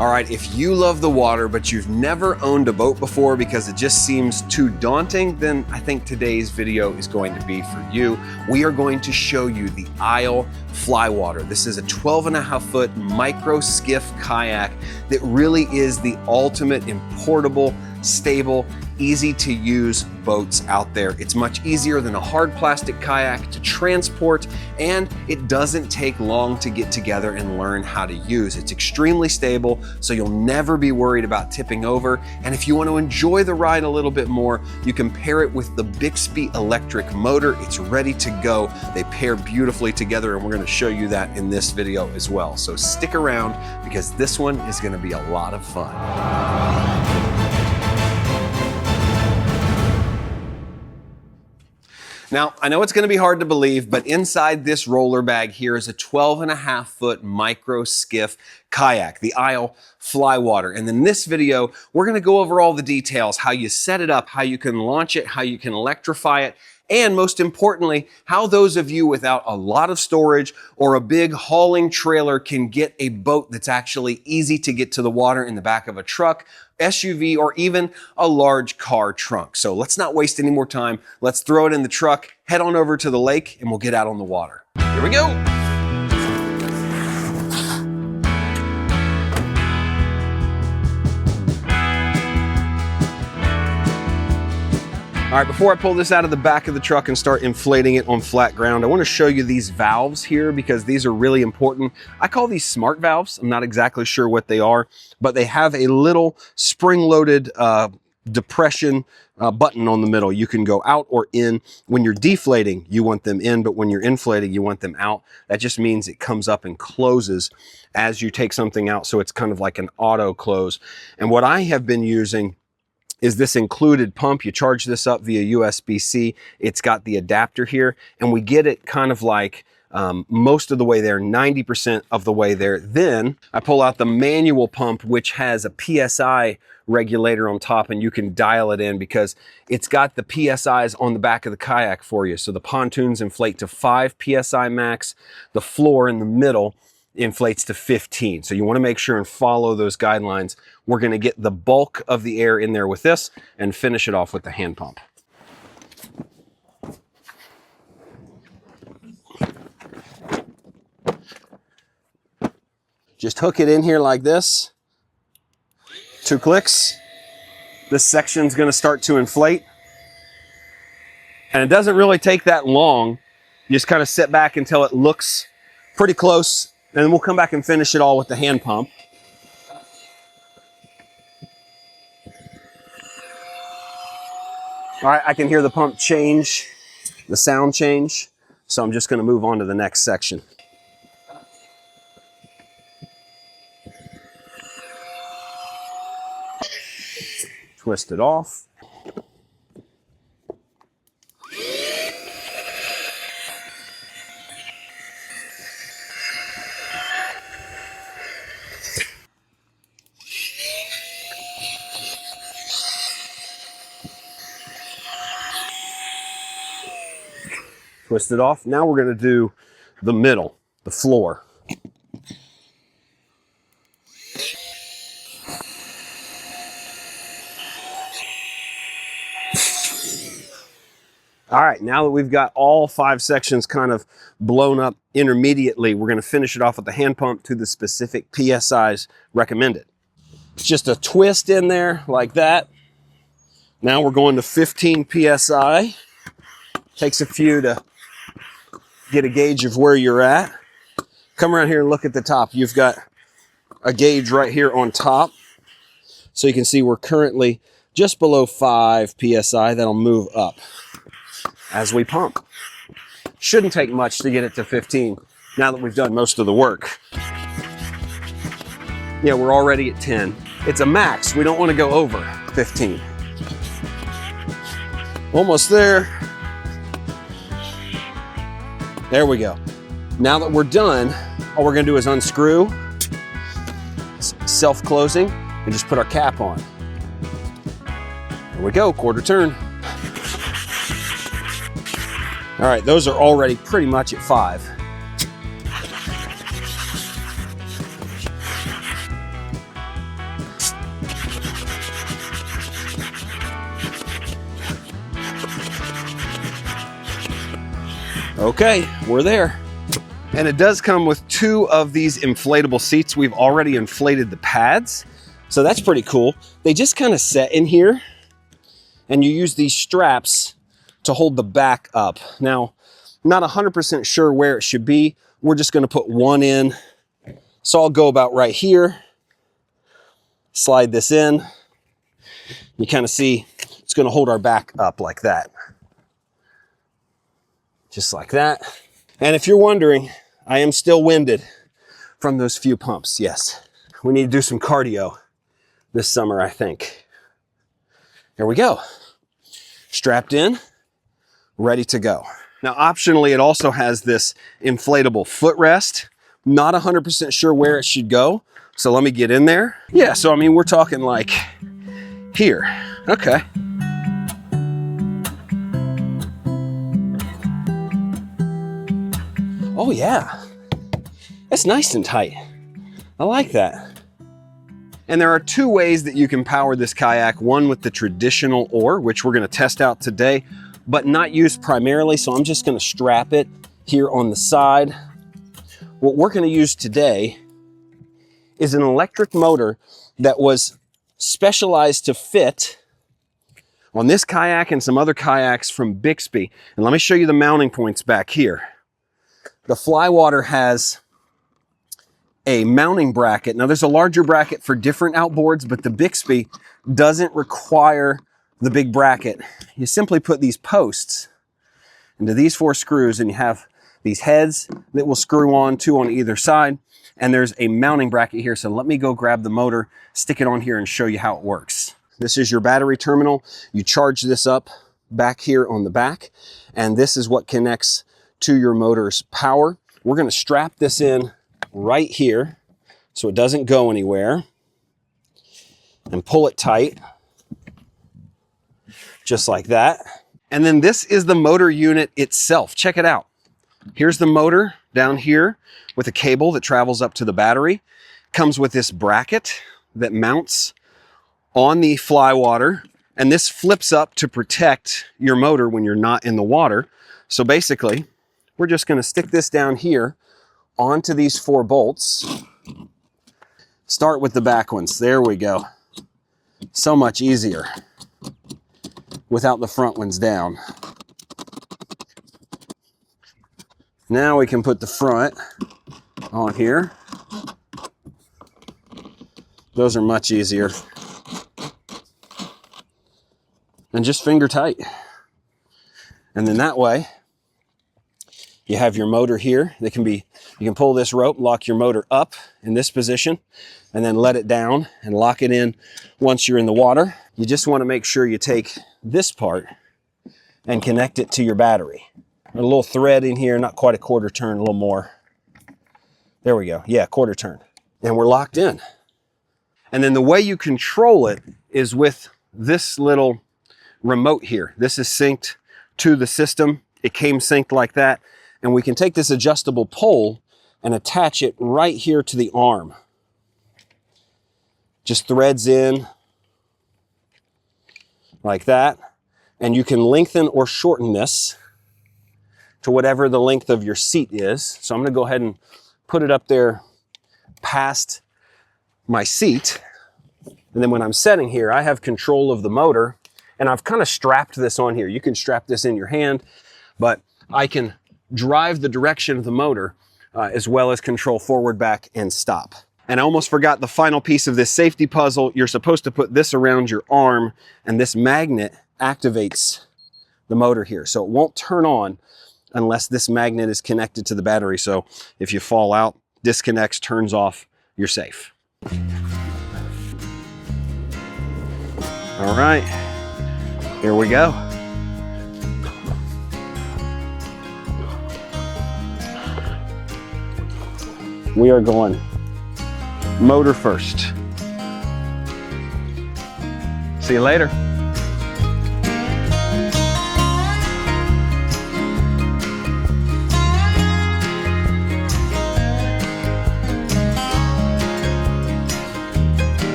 All right, if you love the water, but you've never owned a boat before because it just seems too daunting, then I think today's video is going to be for you. We are going to show you the Isle Flywater. This is a 12.5-foot micro-skiff kayak that really is the ultimate in portable, stable, easy to use boats out there. It's much easier than a hard plastic kayak to transport, and it doesn't take long to get together and learn how to use. It's extremely stable, so you'll never be worried about tipping over. And if you want to enjoy the ride a little bit more, you can pair it with the Bixpy electric motor. It's ready to go. They pair beautifully together, and we're going to show you that in this video as well. So stick around because this one is going to be a lot of fun. Now, I know it's going to be hard to believe, but inside this roller bag here is a 12.5-foot micro skiff kayak, the Isle Flywater. And in this video, we're going to go over all the details, how you set it up, how you can launch it, how you can electrify it, and most importantly, how those of you without a lot of storage or a big hauling trailer can get a boat that's actually easy to get to the water in the back of a truck, SUV, or even a large car trunk. So let's not waste any more time. Let's throw it in the truck, head on over to the lake, and we'll get out on the water. Here we go. All right, before I pull this out of the back of the truck and start inflating it on flat ground, I want to show you these valves here because these are really important. I call these smart valves. I'm not exactly sure what they are, but they have a little spring-loaded depression button on the middle. You can go out or in. When you're deflating, you want them in, but when you're inflating, you want them out. That just means it comes up and closes as you take something out, so it's kind of like an auto close. And what I have been using is this included pump. You charge this up via USB-C. It's got the adapter here, and we get it kind of like most of the way there, 90% of the way there. Then I pull out the manual pump, which has a PSI regulator on top, and you can dial it in because it's got the PSIs on the back of the kayak for you. So the pontoons inflate to 5 PSI max. The floor in the middle inflates to 15. So you want to make sure and follow those guidelines. We're going to get the bulk of the air in there with this and finish it off with the hand pump. Just hook it in here like this. 2 clicks. This section's going to start to inflate. And it doesn't really take that long. You just kind of sit back until it looks pretty close. And then we'll come back and finish it all with the hand pump. All right, I can hear the pump change, the sound change. So I'm just going to move on to the next section. Twist it off. Twist it off. Now we're going to do the middle, the floor. All right, now that we've got all 5 sections kind of blown up intermediately, we're going to finish it off with the hand pump to the specific PSIs recommended. It's just a twist in there like that. Now we're going to 15 PSI. Takes a few to get a gauge of where you're at. Come around here and look at the top. You've got a gauge right here on top. So you can see we're currently just below 5 PSI. That'll move up as we pump. Shouldn't take much to get it to 15 now that we've done most of the work. Yeah, we're already at 10. It's a max. We don't want to go over 15. Almost there. There we go. Now that we're done, all we're gonna do is unscrew, self-closing, and just put our cap on. There we go, quarter turn. All right, those are already pretty much at 5. Okay, we're there. And it does come with 2 of these inflatable seats. We've already inflated the pads, so that's pretty cool. They just kind of set in here, and you use these straps to hold the back up. Now, I'm not 100% sure where it should be. We're just gonna put one in. So I'll go about right here, slide this in. You kind of see it's gonna hold our back up like that. Just like that. And if you're wondering, I am still winded from those few pumps, yes. We need to do some cardio this summer, I think. Here we go. Strapped in, ready to go. Now, optionally, it also has this inflatable footrest. Not 100% sure where it should go, so let me get in there. Yeah, so I mean, we're talking like here. Okay. Oh yeah, that's nice and tight. I like that. And there are 2 ways that you can power this kayak. One with the traditional oar, which we're gonna test out today, but not used primarily, so I'm just gonna strap it here on the side. What we're gonna use today is an electric motor that was specialized to fit on this kayak and some other kayaks from Bixpy. And let me show you the mounting points back here. The Flywater has a mounting bracket. Now there's a larger bracket for different outboards, but the Bixpy doesn't require the big bracket. You simply put these posts into these 4 screws, and you have these heads that will screw on, 2 on either side, and there's a mounting bracket here. So let me go grab the motor, stick it on here, and show you how it works. This is your battery terminal. You charge this up back here on the back, and this is what connects to your motor's power. We're gonna strap this in right here so it doesn't go anywhere, and pull it tight, just like that. And then this is the motor unit itself. Check it out. Here's the motor down here with a cable that travels up to the battery. Comes with this bracket that mounts on the Flywater, and this flips up to protect your motor when you're not in the water. So basically, we're just gonna stick this down here onto these 4 bolts. Start with the back ones. There we go. So much easier without the front ones down. Now we can put the front on here. Those are much easier. And just finger tight. And then that way, you have your motor here. You can pull this rope, lock your motor up in this position, and then let it down and lock it in once you're in the water. You just want to make sure you take this part and connect it to your battery. A little thread in here, not quite a quarter turn, a little more. There we go. Yeah, quarter turn. And we're locked in. And then the way you control it is with this little remote here. This is synced to the system. It came synced like that. And we can take this adjustable pole and attach it right here to the arm. Just threads in like that. And you can lengthen or shorten this to whatever the length of your seat is. So I'm gonna go ahead and put it up there past my seat. And then when I'm setting here, I have control of the motor, and I've kind of strapped this on here. You can strap this in your hand, but I can drive the direction of the motor as well as control forward, back, and stop. And I almost forgot the final piece of this safety puzzle. You're supposed to put this around your arm, and this magnet activates the motor here. So it won't turn on unless this magnet is connected to the battery. So if you fall out, disconnects, turns off, you're safe. All right, here we go. We are going motor first. See you later.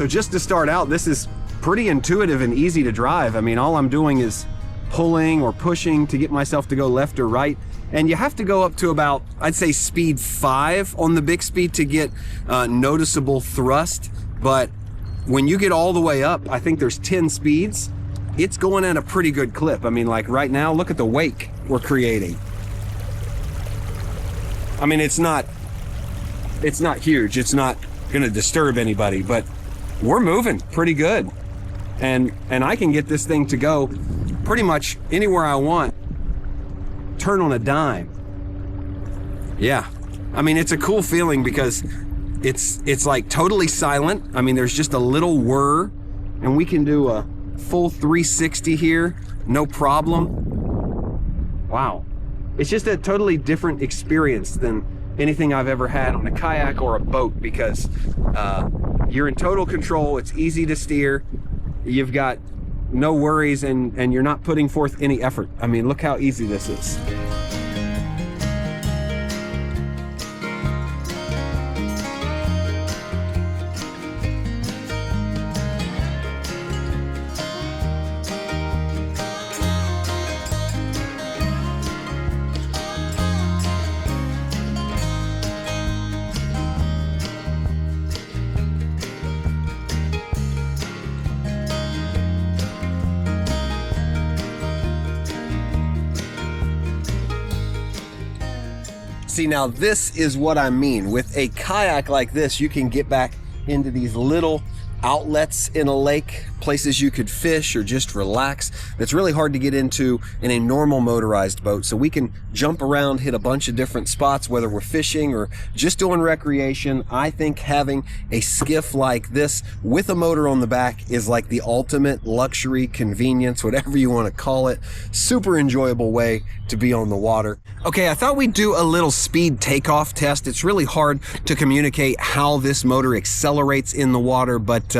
So just to start out, this is pretty intuitive and easy to drive. I mean, all I'm doing is pulling or pushing to get myself to go left or right. And you have to go up to about, I'd say speed 5 on the Bixpy to get noticeable thrust. But when you get all the way up, I think there's 10 speeds, it's going at a pretty good clip. I mean, like right now, look at the wake we're creating. I mean, it's not huge. It's not gonna disturb anybody, but we're moving pretty good. And I can get this thing to go pretty much anywhere I want, turn on a dime. Yeah, I mean, it's a cool feeling because it's like totally silent. I mean, there's just a little whir, and we can do a full 360 here, no problem. Wow, it's just a totally different experience than anything I've ever had on a kayak or a boat, because you're in total control. It's easy to steer. You've got no worries, and you're not putting forth any effort. I mean, look how easy this is. See, now this is what I mean. With a kayak like this, you can get back into these little outlets in a lake, places you could fish or just relax. That's really hard to get into in a normal motorized boat. So we can jump around, hit a bunch of different spots, whether we're fishing or just doing recreation. I think having a skiff like this with a motor on the back is like the ultimate luxury, convenience, whatever you want to call it. Super enjoyable way to be on the water. Okay, I thought we'd do a little speed takeoff test. It's really hard to communicate how this motor accelerates in the water, but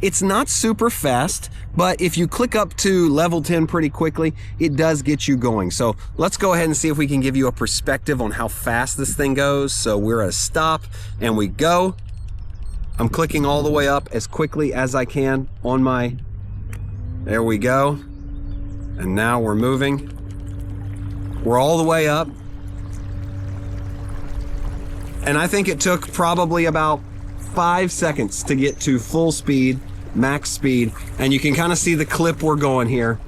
it's not super fast. But if you click up to level 10 pretty quickly, it does get you going. So let's go ahead and see if we can give you a perspective on how fast this thing goes. So we're at a stop and we go. I'm clicking all the way up as quickly as I can on my, there we go. And now we're moving. We're all the way up. And I think it took probably about 5 seconds to get to full speed, max speed. And you can kind of see the clip we're going here.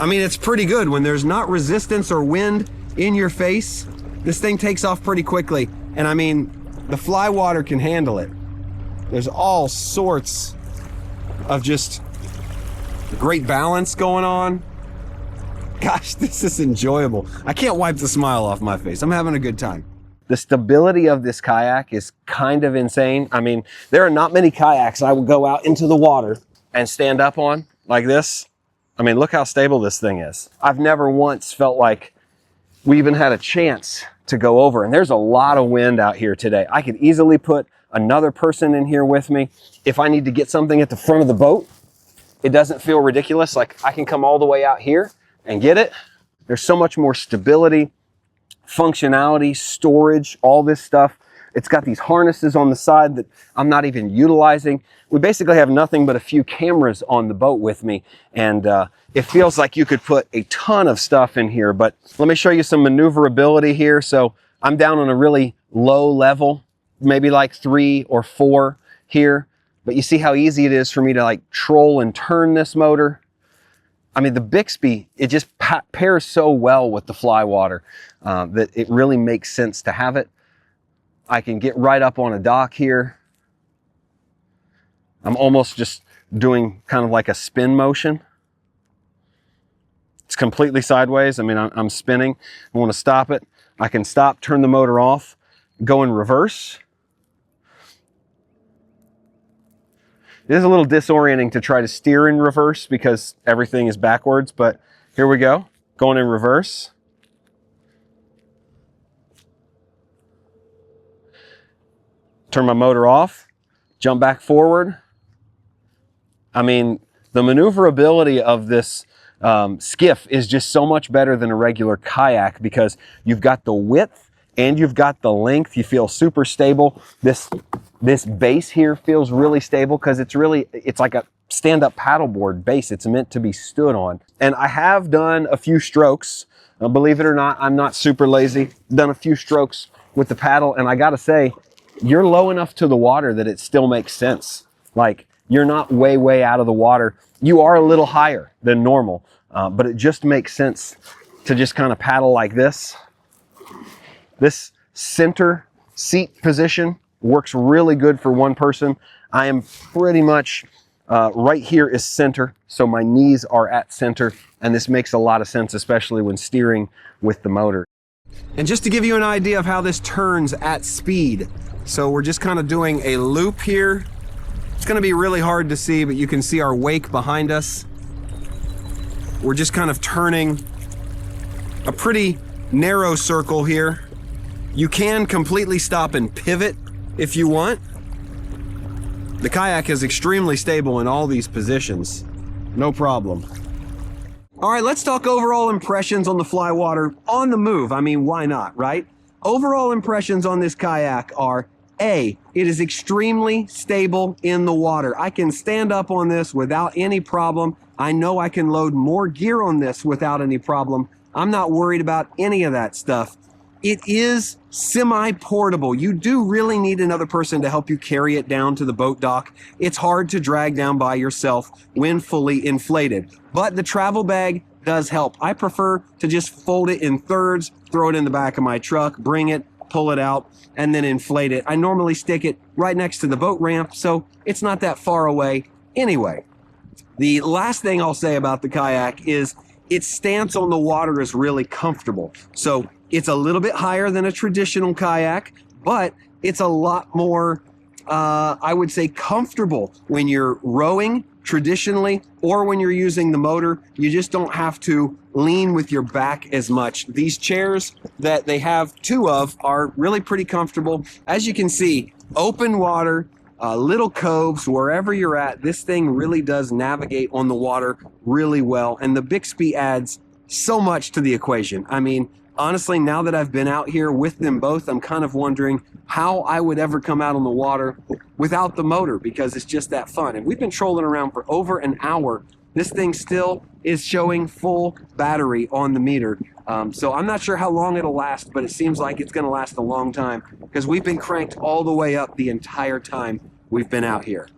I mean, it's pretty good. When there's not resistance or wind in your face, this thing takes off pretty quickly. And I mean, the Flywater can handle it. There's all sorts of just great balance going on. Gosh, this is enjoyable. I can't wipe the smile off my face. I'm having a good time. The stability of this kayak is kind of insane. I mean, there are not many kayaks I would go out into the water and stand up on like this. I mean, look how stable this thing is. I've never once felt like we even had a chance to go over. And there's a lot of wind out here today. I could easily put another person in here with me. If I need to get something at the front of the boat, it doesn't feel ridiculous. Like I can come all the way out here and get it. There's so much more stability, functionality, storage, all this stuff. It's got these harnesses on the side that I'm not even utilizing. We basically have nothing but a few cameras on the boat with me. And it feels like you could put a ton of stuff in here, but let me show you some maneuverability here. So I'm down on a really low level, maybe like 3 or 4 here, but you see how easy it is for me to like troll and turn this motor. I mean, the Bixpy, it just pairs so well with the Flywater that it really makes sense to have it. I can get right up on a dock here. I'm almost just doing kind of like a spin motion. It's completely sideways. I mean, I'm spinning. I want to stop it. I can stop, turn the motor off, go in reverse. It is a little disorienting to try to steer in reverse because everything is backwards, but here we go, going in reverse. Turn my motor off, jump back forward. I mean, the maneuverability of this skiff is just so much better than a regular kayak because you've got the width and you've got the length. You feel super stable. This base here feels really stable because it's like a stand-up paddleboard base. It's meant to be stood on. And I have done a few strokes. Believe it or not, I'm not super lazy. Done a few strokes with the paddle, and I gotta say, you're low enough to the water that it still makes sense. Like, you're not way out of the water. You are a little higher than normal, but it just makes sense to just kind of paddle like this. This center seat position works really good for one person. I am pretty much right here is center, so my knees are at center, and this makes a lot of sense, especially when steering with the motor. And just to give you an idea of how this turns at speed, so we're just kind of doing a loop here. It's going to be really hard to see, but you can see our wake behind us. We're just kind of turning a pretty narrow circle here. You can completely stop and pivot if you want. The kayak is extremely stable in all these positions. No problem. All right, let's talk overall impressions on the Flywater on the move. I mean, why not, right? Overall impressions on this kayak are, A, it is extremely stable in the water. I can stand up on this without any problem. I know I can load more gear on this without any problem. I'm not worried about any of that stuff. It is semi-portable. You do really need another person to help you carry it down to the boat dock. It's hard to drag down by yourself when fully inflated, but the travel bag does help. I prefer to just fold it in thirds, throw it in the back of my truck, bring it, pull it out, and then inflate it. I normally stick it right next to the boat ramp, so it's not that far away anyway. The last thing I'll say about the kayak is its stance on the water is really comfortable. So it's a little bit higher than a traditional kayak, but it's a lot more, I would say, comfortable when you're rowing traditionally or when you're using the motor. You just don't have to lean with your back as much. These chairs that they have two of are really pretty comfortable. As you can see, open water, little coves, wherever you're at, this thing really does navigate on the water really well. And the Bixpy adds so much to the equation. I mean, honestly, now that I've been out here with them both, I'm kind of wondering how I would ever come out on the water without the motor, because it's just that fun. And we've been trolling around for over an hour. This thing still is showing full battery on the meter. So I'm not sure how long it'll last, but it seems like it's gonna last a long time because we've been cranked all the way up the entire time we've been out here.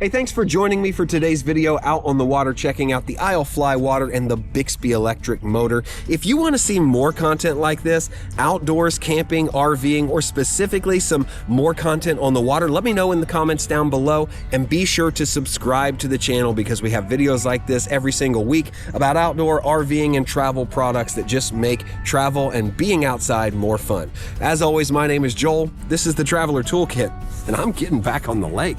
Hey, thanks for joining me for today's video out on the water, checking out the Isle Flywater and the Bixpy electric motor. If you want to see more content like this, outdoors, camping, RVing, or specifically some more content on the water, let me know in the comments down below, and be sure to subscribe to the channel because we have videos like this every single week about outdoor RVing and travel products that just make travel and being outside more fun. As always, my name is Joel. This is the Traveler Toolkit, and I'm getting back on the lake.